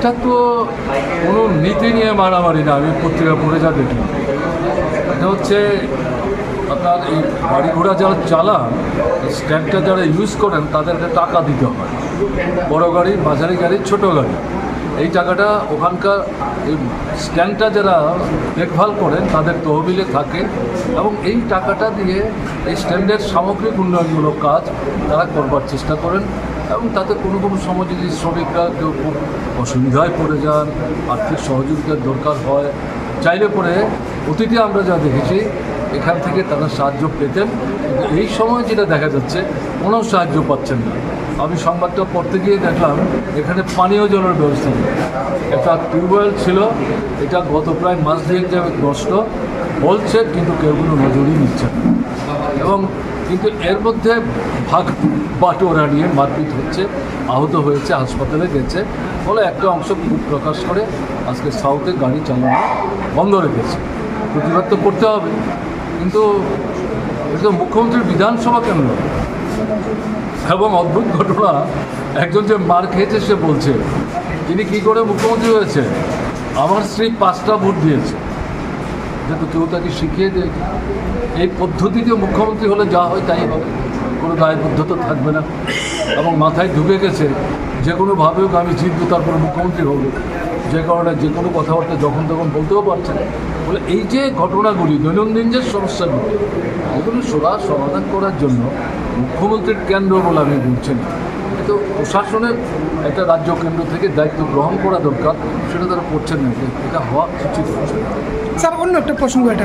এটা তো কোনো নীতি নিয়ে মারামারি না, আমি পত্রিকা পড়ে যা দেখি। এটা হচ্ছে আপনার এই গাড়ি ঘোড়া যারা চালান, স্ট্যান্ডটা যারা ইউজ করেন তাদেরকে টাকা দিতে হয়। বড় গাড়ি, মাঝারি গাড়ি, ছোট গাড়ি, এই টাকাটা ওখানকার এই স্ট্যান্ডটা যারা দেখভাল করেন তাদের তহবিলে থাকে এবং এই টাকাটা দিয়ে এই স্ট্যান্ডের সামগ্রিক উন্নয়নমূলক কাজ তারা করবার চেষ্টা করেন। এবং তাতে কোনো কোনো সময় যদি শ্রমিকরা কেউ খুব অসুবিধায় পড়ে যান, আর্থিক সহযোগিতার দরকার হয়, চাইলে পরে অতীতে আমরা যা দেখেছি এখান থেকে তারা সাহায্য পেতেন, কিন্তু এই সময় যেটা দেখা যাচ্ছে কোনো সাহায্য পাচ্ছেন না। আমি সংবাদটা পড়তে গিয়ে দেখলাম এখানে পানীয় জলের ব্যবস্থা নেই। একটা টিউবওয়েল ছিল, এটা গত প্রায় মাস দুয়েক যাবে নষ্ট বলছে, কিন্তু কেউ কোনো নজরই নিচ্ছে না। এবং কিন্তু এর মধ্যে ভাগ বাটোয়ারা নিয়ে মারপিট হচ্ছে, আহত হয়েছে, হাসপাতালে গেছে বলে একটা অংশ খুব প্রকাশ করে আজকে সাউথে গাড়ি চালানো বন্ধ রেখেছে। প্রতিবাদ তো করতে হবে, কিন্তু এটা মুখ্যমন্ত্রীর বিধানসভা কেন্দ্র। এবং অদ্ভুত ঘটনা, একজন যে মার খেয়েছে সে বলছে তিনি কী করে মুখ্যমন্ত্রী হয়েছে, আমার স্ত্রী 5টা ভোট দিয়েছে। কিন্তু কেউ তাকে শিখিয়ে দেয় এই পদ্ধতিতে মুখ্যমন্ত্রী হলে যা হয় তাই হবে, কোনো দায়বদ্ধতা থাকবে না। এবং মাথায় ঢুকে গেছে যে কোনোভাবে হোক আমি জিতবো, তারপরে মুখ্যমন্ত্রী হবো। যে কারণে যে কোনো কথাবার্তা যখন তখন বলতেও পারছে না। বলে এই যে ঘটনাগুলি, দৈনন্দিন যে সমস্যাগুলি, এগুলো সমাধান করার জন্য মুখ্যমন্ত্রীর কেন্দ্র বলে আমি বলছি না, কিন্তু প্রশাসনের একটা রাজ্য কেন্দ্র থেকে দায়িত্ব গ্রহণ করা দরকার, সেটা তারা করছেন না। এটা হওয়া উচিত হচ্ছে। স্যার, অন্য একটা প্রসঙ্গ, এটা